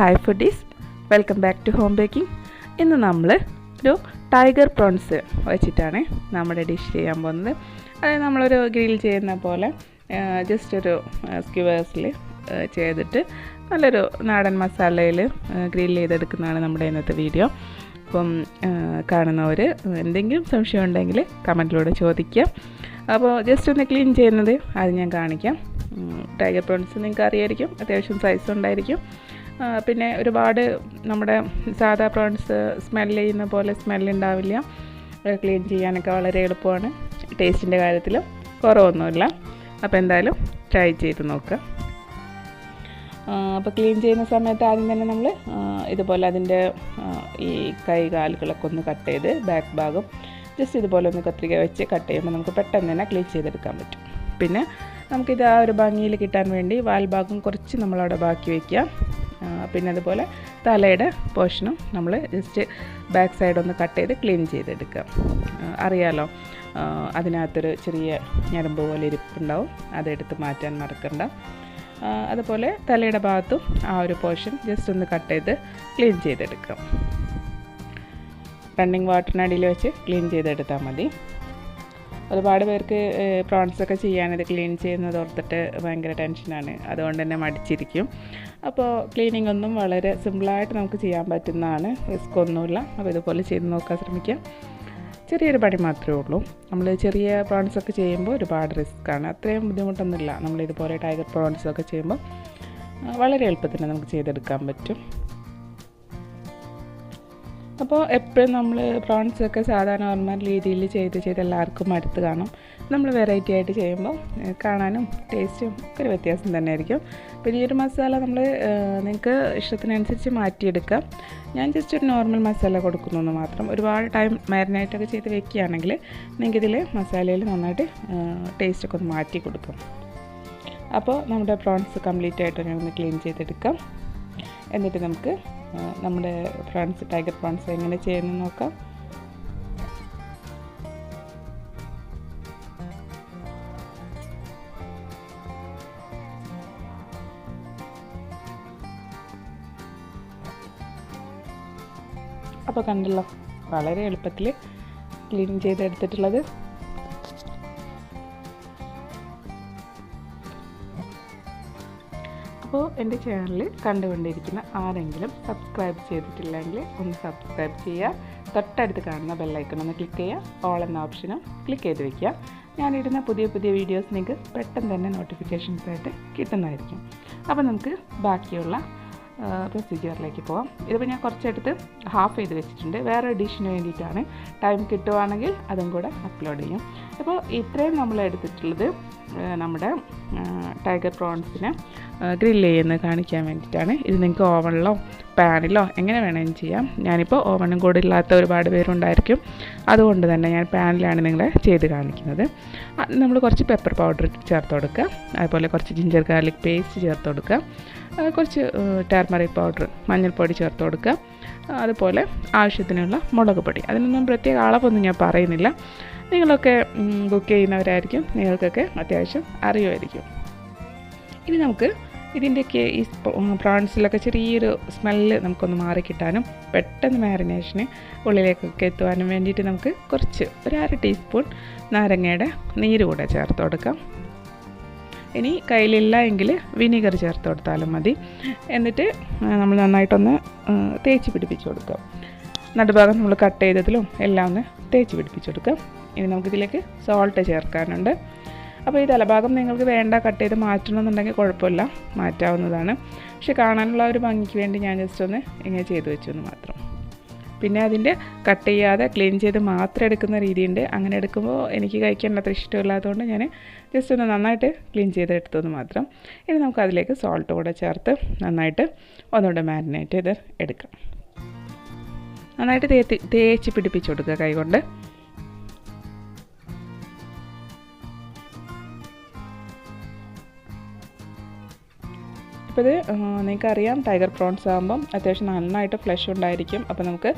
Hi foodies, welcome back to Homebaking. ഇന്ന് നമ്മൾ ഒരു ടൈഗർ പ്രോൺസ് വെച്ചിട്ടാണ് നമ്മുടെ ഡിഷ് ചെയ്യാൻ പോകുന്നത്. അതായത് നമ്മളൊരു ഗ്രിൽ ചെയ്യുന്ന പോലെ ജസ്റ്റ് ഒരു സ്ക്യൂവേഴ്സിൽ ചെയ്തിട്ട് നല്ലൊരു നാടൻ മസാലയിൽ ഗ്രിൽ ചെയ്തെടുക്കുന്നതാണ് നമ്മുടെ ഇന്നത്തെ വീഡിയോ. അപ്പം കാണുന്നവർ എന്തെങ്കിലും സംശയം ഉണ്ടെങ്കിൽ കമൻറ്റിലൂടെ ചോദിക്കുക. അപ്പോൾ ജസ്റ്റ് ഒന്ന് ക്ലീൻ ചെയ്യുന്നത് അത് ഞാൻ കാണിക്കാം. ടൈഗർ പ്രോൺസ് നിങ്ങൾക്ക് അറിയായിരിക്കും, അത്യാവശ്യം സൈസ് ഉണ്ടായിരിക്കും. പിന്നെ ഒരുപാട് നമ്മുടെ സാധാ പ്രോൺസ് സ്മെൽ ചെയ്യുന്ന പോലെ സ്മെല്ലുണ്ടാവില്ല. ക്ലീൻ ചെയ്യാനൊക്കെ വളരെ എളുപ്പമാണ്. ടേസ്റ്റിൻ്റെ കാര്യത്തിൽ കുറവൊന്നുമില്ല. അപ്പോൾ എന്തായാലും ട്രൈ ചെയ്ത് നോക്കുക. അപ്പോൾ ക്ലീൻ ചെയ്യുന്ന സമയത്ത് ആദ്യം തന്നെ നമ്മൾ ഇതുപോലെ അതിൻ്റെ ഈ കൈ കാലുകളൊക്കെ ഒന്ന് കട്ട് ചെയ്ത് ബാക്ക് ഭാഗം ജസ്റ്റ് ഇതുപോലെ ഒന്ന് കത്രിക വെച്ച് കട്ട് ചെയ്യുമ്പോൾ നമുക്ക് പെട്ടെന്ന് തന്നെ ക്ലീൻ ചെയ്തെടുക്കാൻ പറ്റും. പിന്നെ നമുക്കിത് ആ ഒരു ഭംഗിയിൽ കിട്ടാൻ വേണ്ടി വാൽഭാഗം കുറച്ച് നമ്മളവിടെ ബാക്കി വയ്ക്കുക. പിന്നെ അതുപോലെ തലയുടെ പോർഷനും നമ്മൾ ജസ്റ്റ് ബാക്ക് സൈഡ് ഒന്ന് കട്ട് ചെയ്ത് ക്ലീൻ ചെയ്തെടുക്കുക. അറിയാലോ, അതിനകത്തൊരു ചെറിയ ഞരമ്പ് പോലെ ഇരിപ്പുണ്ടാവും, അതെടുത്ത് മാറ്റാൻ മറക്കണ്ട. അതുപോലെ തലയുടെ ഭാഗത്തും ആ ഒരു പോർഷൻ ജസ്റ്റ് ഒന്ന് കട്ട് ചെയ്ത് ക്ലീൻ ചെയ്തെടുക്കാം. റണ്ണിങ് വാട്ടറിനടിയിൽ വെച്ച് ക്ലീൻ ചെയ്തെടുത്താൽ മതി. ഒരുപാട് പേർക്ക് പ്രോൺസൊക്കെ ചെയ്യാനിത് ക്ലീൻ ചെയ്യുന്നത് ഓർത്തിട്ട് ഭയങ്കര ടെൻഷനാണ്, അതുകൊണ്ട് തന്നെ മടിച്ചിരിക്കും. അപ്പോൾ ക്ലീനിങ് ഒന്നും വളരെ സിമ്പിളായിട്ട് നമുക്ക് ചെയ്യാൻ പറ്റുന്നതാണ്, റിസ്ക് ഒന്നുമില്ല. അപ്പോൾ ഇതുപോലെ ചെയ്ത് നോക്കാൻ ശ്രമിക്കാം. ചെറിയൊരു പണി മാത്രമേ ഉള്ളൂ. നമ്മൾ ചെറിയ പ്രോൺസൊക്കെ ചെയ്യുമ്പോൾ ഒരുപാട് റിസ്ക്കാണ്, അത്രയും ബുദ്ധിമുട്ടൊന്നുമില്ല. നമ്മളിതുപോലെ ടൈഗർ പ്രോൺസൊക്കെ ചെയ്യുമ്പോൾ വളരെ എളുപ്പത്തിൽ നമുക്ക് ചെയ്തെടുക്കാൻ പറ്റും. അപ്പോൾ എപ്പോഴും നമ്മൾ പ്രോൺസൊക്കെ സാധാരണ നോർമൽ രീതിയിൽ ചെയ്ത് എല്ലാവർക്കും മടുത്ത് കാണും. നമ്മൾ വെറൈറ്റി ആയിട്ട് ചെയ്യുമ്പോൾ കാണാനും ടേസ്റ്റും ഒക്കെ ഒരു വ്യത്യാസം തന്നെ ആയിരിക്കും. പിന്നെ ഈ ഒരു മസാല നമ്മൾ നിങ്ങൾക്ക് ഇഷ്ടത്തിനനുസരിച്ച് മാറ്റിയെടുക്കാം. ഞാൻ ജസ്റ്റ് ഒരു നോർമൽ മസാല കൊടുക്കുന്നു മാത്രം. ഒരുപാട് ടൈം മാരിനേറ്റൊക്കെ ചെയ്ത് വെക്കുകയാണെങ്കിൽ നിങ്ങൾക്കിതിൽ മസാലയിൽ നന്നായിട്ട് ടേസ്റ്റൊക്കെ ഒന്ന് മാറ്റി കൊടുക്കാം. അപ്പോൾ നമ്മുടെ പ്രോൺസ് കംപ്ലീറ്റ് ആയിട്ട് ഒന്ന് ക്ലീൻ ചെയ്തെടുക്കാം. എന്നിട്ട് നമുക്ക് നമ്മുടെ പ്രോൺസ് ടൈഗർ പ്രോൺസ് എങ്ങനെ ചെയ്യുന്നു നോക്കാം. അപ്പോൾ കണ്ടല്ലോ, വളരെ എളുപ്പത്തിൽ ക്ലീൻ ചെയ്തെടുത്തിട്ടുള്ളത്. അപ്പോൾ എൻ്റെ ചാനൽ കണ്ടുകൊണ്ടിരിക്കുന്ന ആരെങ്കിലും സബ്സ്ക്രൈബ് ചെയ്തിട്ടില്ലെങ്കിൽ ഒന്ന് സബ്സ്ക്രൈബ് ചെയ്യുക. തൊട്ടടുത്ത് കാണുന്ന ബെല്ലൈക്കൺ ഒന്ന് ക്ലിക്ക് ചെയ്യുക. ഓൾ എന്ന ഓപ്ഷനും ക്ലിക്ക് ചെയ്ത് വയ്ക്കുക. ഞാനിടുന്ന പുതിയ വീഡിയോസ് നിങ്ങൾക്ക് പെട്ടെന്ന് തന്നെ നോട്ടിഫിക്കേഷൻസ് ആയിട്ട് കിട്ടുന്നതായിരിക്കും. അപ്പോൾ നമുക്ക് ബാക്കിയുള്ള പ്രൊസീജിയറിലേക്ക് പോകാം. ഇതിപ്പോൾ ഞാൻ കുറച്ചെടുത്ത് ഹാഫ് ചെയ്ത് വെച്ചിട്ടുണ്ട്, വേറെ ഡിഷിന് വേണ്ടിയിട്ടാണ്. ടൈം കിട്ടുവാണെങ്കിൽ അതും കൂടെ അപ്ലോഡ് ചെയ്യും. അപ്പോൾ ഇത്രയും നമ്മൾ എടുത്തിട്ടുള്ളത് നമ്മുടെ ടൈഗർ പ്രോൺസിനെ ഗ്രില്ല് ചെയ്യുന്നത് കാണിക്കാൻ വേണ്ടിയിട്ടാണ്. ഇത് നിങ്ങൾക്ക് ഓവനിലോ പാനിലോ എങ്ങനെ വേണമെങ്കിലും ചെയ്യാം. ഞാനിപ്പോൾ ഓവനും കൂടെ ഇല്ലാത്ത ഒരുപാട് പേരുണ്ടായിരിക്കും, അതുകൊണ്ട് തന്നെ ഞാൻ പാനിലാണ് നിങ്ങളെ ചെയ്ത് കാണിക്കുന്നത്. നമ്മൾ കുറച്ച് പെപ്പർ പൗഡർ ചേർത്ത് കൊടുക്കുക, അതുപോലെ കുറച്ച് ജിഞ്ചർ ഗാർലിക് പേസ്റ്റ് ചേർത്ത് കൊടുക്കുക, കുറച്ച് ടർമറിക് പൗഡർ മഞ്ഞൾപ്പൊടി ചേർത്ത് കൊടുക്കുക, അതുപോലെ ആവശ്യത്തിനുള്ള മുളക് പൊടി. അതിനൊന്നും പ്രത്യേക അളവൊന്നും ഞാൻ പറയുന്നില്ല, നിങ്ങളൊക്കെ കുക്ക് ചെയ്യുന്നവരായിരിക്കും, നിങ്ങൾക്കൊക്കെ അത്യാവശ്യം അറിയുമായിരിക്കും. ഇനി നമുക്ക് ഇതിൻ്റെയൊക്കെ ഈ പ്രോൺസിലൊക്കെ ചെറിയൊരു സ്മെല്ല് നമുക്കൊന്ന് മാറിക്കിട്ടാനും പെട്ടെന്ന് മാരിനേഷന് ഉള്ളിലേക്കൊക്കെ എത്തുവാനും വേണ്ടിയിട്ട് നമുക്ക് കുറച്ച് ഒരു 1/2 ടീസ്പൂൺ നാരങ്ങയുടെ നീര് കൂടെ ചേർത്ത് കൊടുക്കാം. ഇനി കയ്യിലില്ല എങ്കിൽ വിനീഗർ ചേർത്ത് കൊടുത്താലും മതി. എന്നിട്ട് നമ്മൾ നന്നായിട്ടൊന്ന് തേച്ച് പിടിപ്പിച്ച് കൊടുക്കാം. നടുഭാഗം നമ്മൾ കട്ട് ചെയ്തതിലും എല്ലാം ഒന്ന് തേച്ച് പിടിപ്പിച്ച് കൊടുക്കാം. ഇനി നമുക്കിതിലേക്ക് സോൾട്ട് ചേർക്കാനുണ്ട്. അപ്പോൾ ഈ തലഭാഗം നിങ്ങൾക്ക് വേണ്ട കട്ട് ചെയ്ത് മാറ്റണമെന്നുണ്ടെങ്കിൽ കുഴപ്പമില്ല, മാറ്റാവുന്നതാണ്. പക്ഷെ കാണാനുള്ള ഒരു ഭംഗിക്ക് വേണ്ടി ഞാൻ ജസ്റ്റ് ഒന്ന് ഇങ്ങനെ ചെയ്ത് വെച്ചെന്ന് മാത്രം. പിന്നെ അതിൻ്റെ കട്ട് ചെയ്യാതെ ക്ലീൻ ചെയ്ത് മാത്രം എടുക്കുന്ന രീതിയുണ്ട്. അങ്ങനെ എടുക്കുമ്പോൾ എനിക്ക് കഴിക്കാൻ അത്ര ഇഷ്ടമില്ലാത്തതുകൊണ്ട് ഞാൻ ജസ്റ്റ് ഒന്ന് നന്നായിട്ട് ക്ലീൻ ചെയ്തെടുത്തതെന്ന് മാത്രം. ഇനി നമുക്ക് അതിലേക്ക് സോൾട്ട് കൂടെ ചേർത്ത് നന്നായിട്ട് ഒന്നുകൂടെ മാരിനേറ്റ് ചെയ്ത് എടുക്കാം. നന്നായിട്ട് തേച്ച് പിടിപ്പിച്ച് കൊടുക്കുക കൈകൊണ്ട്. ഇപ്പോൾ ഇത് നിങ്ങൾക്കറിയാം, ടൈഗർ പ്രോൺസ് ആകുമ്പം അത്യാവശ്യം നന്നായിട്ട് ഫ്ലഷ് ഉണ്ടായിരിക്കും. അപ്പോൾ നമുക്ക്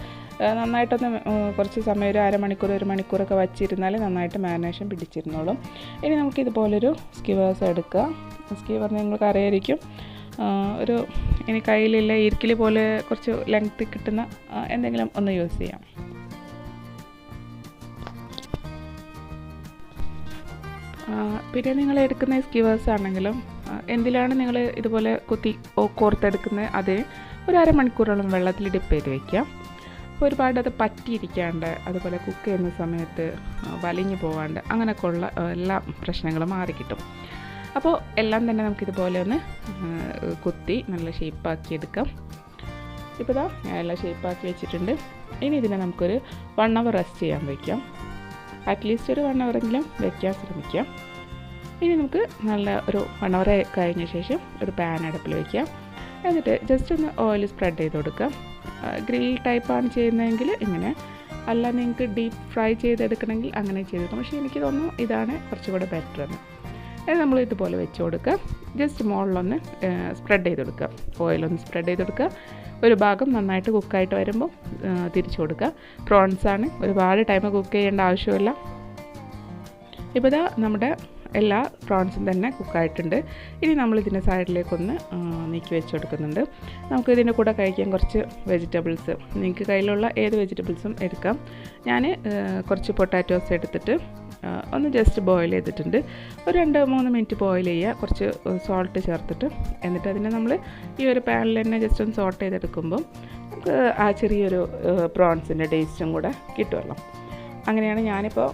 നന്നായിട്ടൊന്ന് കുറച്ച് സമയം ഒരു 1/2 മണിക്കൂർ 1 മണിക്കൂറൊക്കെ വച്ചിരുന്നാൽ നന്നായിട്ട് മാരിനേഷൻ പിടിച്ചിരുന്നോളും. ഇനി നമുക്ക് ഇതുപോലൊരു സ്ക്യൂവേഴ്സ് എടുക്കുക. സ്ക്യൂവർ നിങ്ങൾക്ക് അറിയായിരിക്കും, ഒരു ഇനി കയ്യിലുള്ള ഇരിക്കൽ പോലെ കുറച്ച് ലെങ്ത്ത് കിട്ടുന്ന എന്തെങ്കിലും ഒന്ന് യൂസ് ചെയ്യാം. പിന്നെ നിങ്ങൾ എടുക്കുന്ന സ്കിവേഴ്സ് ആണെങ്കിലും എന്തിലാണ് നിങ്ങൾ ഇതുപോലെ കുത്തി കോർത്തെടുക്കുന്നത് അത് ഒരു അരമണിക്കൂറോളം വെള്ളത്തിൽ ഡിപ്പ് ചെയ്ത് വയ്ക്കാം. അപ്പോൾ ഒരുപാട് അത് പറ്റിയിരിക്കാണ്ട് അതുപോലെ കുക്ക് ചെയ്യുന്ന സമയത്ത് വലിഞ്ഞു പോകാണ്ട് അങ്ങനെയൊക്കെ ഉള്ള എല്ലാ പ്രശ്നങ്ങളും മാറിക്കിട്ടും. അപ്പോൾ എല്ലാം തന്നെ നമുക്കിതുപോലെ ഒന്ന് കുത്തി നല്ല ഷേപ്പാക്കി എടുക്കാം. ഇപ്പോൾ ഇതാ ഞാൻ എല്ലാം ഷേപ്പാക്കി വെച്ചിട്ടുണ്ട്. ഇനി ഇതിനെ നമുക്കൊരു 1 hour റെസ്റ്റ് ചെയ്യാൻ വയ്ക്കാം. അറ്റ്ലീസ്റ്റ് ഒരു 1 hour വയ്ക്കാൻ ശ്രമിക്കാം. ഇനി നമുക്ക് നല്ല ഒരു 1 hour കഴിഞ്ഞ ശേഷം ഒരു പാൻ അടുപ്പിൽ വയ്ക്കാം. എന്നിട്ട് ജസ്റ്റ് ഒന്ന് ഓയിൽ സ്പ്രെഡ് ചെയ്ത് കൊടുക്കാം. ഗ്രിൽ ടൈപ്പാണ് ചെയ്യുന്നതെങ്കിൽ ഇങ്ങനെ, അല്ല നിങ്ങൾക്ക് ഡീപ്പ് ഫ്രൈ ചെയ്തെടുക്കണമെങ്കിൽ അങ്ങനെ ചെയ്തെടുക്കാം. പക്ഷേ എനിക്ക് തോന്നുന്നു ഇതാണ് കുറച്ചുകൂടെ ബെറ്റർ എന്ന്. അത് നമ്മൾ ഇതുപോലെ വെച്ച് കൊടുക്കുക. ജസ്റ്റ് മുകളിലൊന്ന് സ്പ്രെഡ് ചെയ്ത് കൊടുക്കുക. ഓയിലൊന്ന് സ്പ്രെഡ് ചെയ്ത് കൊടുക്കുക. ഒരു ഭാഗം നന്നായിട്ട് കുക്കായിട്ട് വരുമ്പോൾ തിരിച്ചു കൊടുക്കുക. പ്രോൺസാണ്, ഒരുപാട് ടൈം കുക്ക് ചെയ്യേണ്ട ആവശ്യമില്ല. ഇപ്പോൾ ഇതാ നമ്മുടെ എല്ലാ പ്രോൺസും തന്നെ കുക്കായിട്ടുണ്ട്. ഇനി നമ്മളിതിൻ്റെ സൈഡിലേക്കൊന്ന് നീക്കി വെച്ച് കൊടുക്കുന്നുണ്ട്. നമുക്കിതിൻ്റെ കൂടെ കഴിക്കാൻ കുറച്ച് വെജിറ്റബിൾസ്, നിങ്ങൾക്ക് കയ്യിലുള്ള ഏത് വെജിറ്റബിൾസും എടുക്കാം. ഞാൻ കുറച്ച് പൊട്ടാറ്റോസ് എടുത്തിട്ട് ഒന്ന് ജസ്റ്റ് ബോയിൽ ചെയ്തിട്ടുണ്ട്. ഒരു 2-3 മിനിറ്റ് ബോയിൽ ചെയ്യുക, കുറച്ച് സോൾട്ട് ചേർത്തിട്ട്. എന്നിട്ട് അതിനെ നമ്മൾ ഈ ഒരു പാനിൽ തന്നെ ജസ്റ്റ് ഒന്ന് സോട്ട് ചെയ്തെടുക്കുമ്പം നമുക്ക് ആ ചെറിയൊരു പ്രോൺസിൻ്റെ ടേസ്റ്റും കൂടെ കിട്ടുമല്ലോ. അങ്ങനെയാണ് ഞാനിപ്പോൾ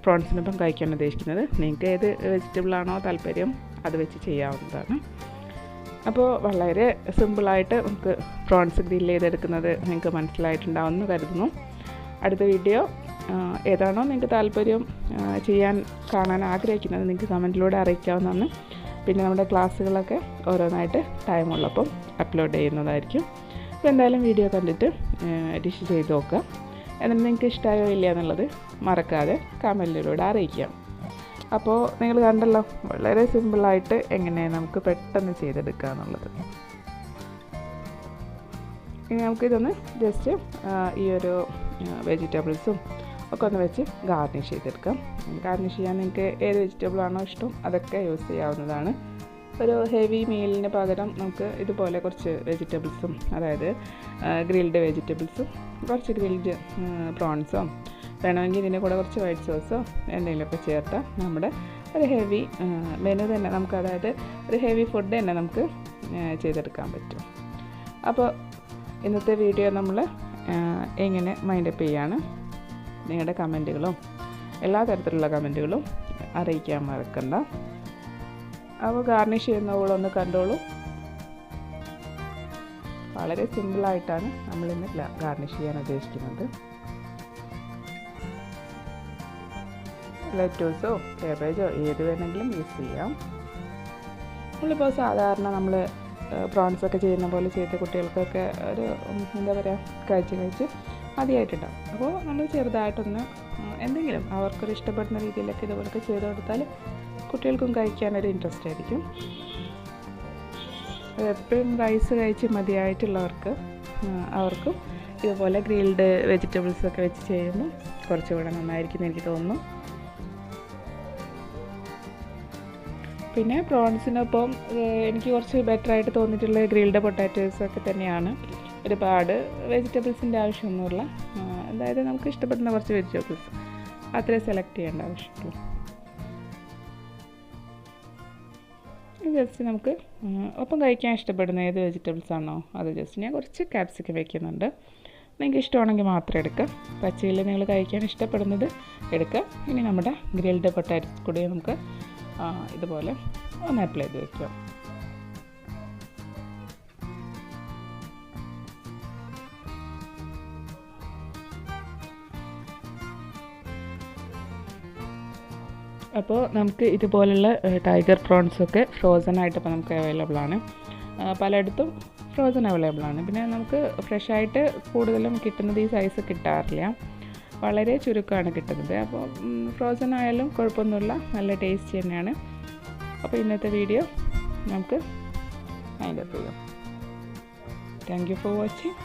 പ്രോൺസിനൊപ്പം കഴിക്കാൻ ഉദ്ദേശിക്കുന്നത്. നിങ്ങൾക്ക് ഏത് വെജിറ്റബിളാണോ താല്പര്യം അത് വെച്ച് ചെയ്യാവുന്നതാണ്. അപ്പോൾ വളരെ സിമ്പിളായിട്ട് നമുക്ക് പ്രോൺസ് ഗ്രില്ല് ചെയ്തെടുക്കുന്നത് നിങ്ങൾക്ക് മനസ്സിലായിട്ടുണ്ടാവുമെന്ന് കരുതുന്നു. അടുത്ത വീഡിയോ ഏതാണോ നിങ്ങൾക്ക് താല്പര്യം കാണാൻ ആഗ്രഹിക്കുന്നത് നിങ്ങൾക്ക് കമൻറ്റിലൂടെ അറിയിക്കാവുന്നതാണ്. പിന്നെ നമ്മുടെ ക്ലാസ്സുകളൊക്കെ ഓരോന്നായിട്ട് ടൈമുള്ളപ്പം അപ്ലോഡ് ചെയ്യുന്നതായിരിക്കും. അപ്പോൾ എന്തായാലും വീഡിയോ കണ്ടിട്ട് ഡിഷ് ചെയ്ത് നോക്കുക. എന്നിട്ട് നിങ്ങൾക്ക് ഇഷ്ടമായോ ഇല്ല എന്നുള്ളത് മറക്കാതെ കമൻറ്റിലൂടെ അറിയിക്കാം. അപ്പോൾ നിങ്ങൾ കണ്ടല്ലോ, വളരെ സിമ്പിളായിട്ട് എങ്ങനെ നമുക്ക് പെട്ടെന്ന് ചെയ്തെടുക്കുക എന്നുള്ളത്. ഇനി നമുക്കിതൊന്ന് ജസ്റ്റ് ഈ ഒരു വെജിറ്റബിൾസും ഒക്കെ ഒന്ന് വെച്ച് ഗാർണിഷ് ചെയ്തെടുക്കാം. ഗാർണിഷ് ചെയ്യാൻ നിങ്ങൾക്ക് ഏത് വെജിറ്റബിളാണോ ഇഷ്ടം അതൊക്കെ യൂസ് ചെയ്യാവുന്നതാണ്. ഒരു ഹെവി മീലിന് പകരം നമുക്ക് ഇതുപോലെ കുറച്ച് വെജിറ്റബിൾസും, അതായത് ഗ്രിൽഡ് വെജിറ്റബിൾസും കുറച്ച് ഗ്രിൽഡ് പ്രോൺസോ വേണമെങ്കിൽ ഇതിൻ്റെ കൂടെ കുറച്ച് വൈറ്റ് സോസോ എന്തെങ്കിലുമൊക്കെ ചേർത്താൽ നമ്മുടെ ഒരു ഹെവി മെനു തന്നെ നമുക്ക്, അതായത് ഒരു ഹെവി ഫുഡ് തന്നെ നമുക്ക് ചെയ്തെടുക്കാൻ പറ്റും. അപ്പോൾ ഇന്നത്തെ വീഡിയോ നമ്മൾ എങ്ങനെ മൈൻഡപ്പ് ചെയ്യാണ്. നിങ്ങളുടെ കമൻറ്റുകളും എല്ലാ തരത്തിലുള്ള കമൻറ്റുകളും അറിയിക്കാൻ മറക്കണ്ട. അപ്പോൾ ഗാർണിഷ് ചെയ്യുന്നവളൊന്ന് കണ്ടോളൂ. വളരെ സിമ്പിളായിട്ടാണ് നമ്മളിന്ന് ഗാർണിഷ് ചെയ്യാൻ ഉദ്ദേശിക്കുന്നത്. ലെറ്റൂസോ കാബേജോ ഏത് വേണമെങ്കിലും യൂസ് ചെയ്യാം. നമ്മളിപ്പോൾ സാധാരണ നമ്മൾ പ്രോൺസൊക്കെ ചെയ്യുന്ന പോലെ ചെയ്ത കുട്ടികൾക്കൊക്കെ ഒരു എന്താ പറയുക കഴിച്ച് മതിയായിട്ടുണ്ടാവും. അപ്പോൾ നമ്മൾ ചെറുതായിട്ടൊന്ന് എന്തെങ്കിലും അവർക്കൊരു ഇഷ്ടപ്പെടുന്ന രീതിയിലൊക്കെ ഇതുപോലൊക്കെ ചെയ്ത് കൊടുത്താൽ കുട്ടികൾക്കും കഴിക്കാനൊരു ഇൻട്രസ്റ്റ് ആയിരിക്കും. എപ്പോഴും റൈസ് കഴിച്ച് മതിയായിട്ടുള്ളവർക്ക് അവർക്കും ഇതുപോലെ ഗ്രിൽഡ് വെജിറ്റബിൾസൊക്കെ വെച്ച് ചെയ്യുമ്പോൾ കുറച്ചുകൂടെ നന്നായിരിക്കും എനിക്ക് തോന്നുന്നു. പിന്നെ പ്രോൺസിനൊപ്പം എനിക്ക് കുറച്ച് ബെറ്ററായിട്ട് തോന്നിയിട്ടുള്ള ഗ്രിൽഡ് പൊട്ടാറ്റോസൊക്കെ തന്നെയാണ്. ഒരുപാട് വെജിറ്റബിൾസിൻ്റെ ആവശ്യമൊന്നുമില്ല. അതായത് നമുക്ക് ഇഷ്ടപ്പെടുന്ന കുറച്ച് വെജിറ്റബിൾസ് അത്രയും സെലക്ട് ചെയ്യേണ്ട ആവശ്യമുള്ളൂ. ജസ്റ്റ് നമുക്ക് ഒപ്പം കഴിക്കാൻ ഇഷ്ടപ്പെടുന്ന ഏത് വെജിറ്റബിൾസ് ആണോ അത് ജസ്റ്റ് ഞാൻ കുറച്ച് ക്യാപ്സിക്കം വയ്ക്കുന്നുണ്ട്. നിങ്ങൾക്ക് ഇഷ്ടമാണെങ്കിൽ മാത്രം എടുക്കുക. പച്ചയിൽ നിങ്ങൾ കഴിക്കാൻ ഇഷ്ടപ്പെടുന്നത് എടുക്കുക. ഇനി നമ്മുടെ ഗ്രിൽഡ് പൊട്ടാറ്റോസ് കൂടി നമുക്ക് ഇതുപോലെ ഒന്ന് അപ്ലൈ ചെയ്ത് വയ്ക്കാം. അപ്പോൾ നമുക്ക് ഇതുപോലുള്ള ടൈഗർ പ്രോൺസൊക്കെ ഫ്രോസൺ ആയിട്ട് ഇപ്പോൾ നമുക്ക് അവൈലബിൾ ആണ്. പലയിടത്തും ഫ്രോസൺ അവൈലബിൾ ആണ്. പിന്നെ നമുക്ക് ഫ്രഷായിട്ട് കൂടുതലും കിട്ടുന്നത് ഈ സൈസ് കിട്ടാറില്ല, വളരെ ചുരുക്കമാണ് കിട്ടുന്നത്. അപ്പോൾ ഫ്രോസൺ ആയാലും കുഴപ്പമൊന്നുമില്ല, നല്ല ടേസ്റ്റ് തന്നെയാണ്. അപ്പോൾ ഇന്നത്തെ വീഡിയോ നമുക്ക് വൈൻഡ് അപ്പ് ചെയ്യാം. Thank you for watching.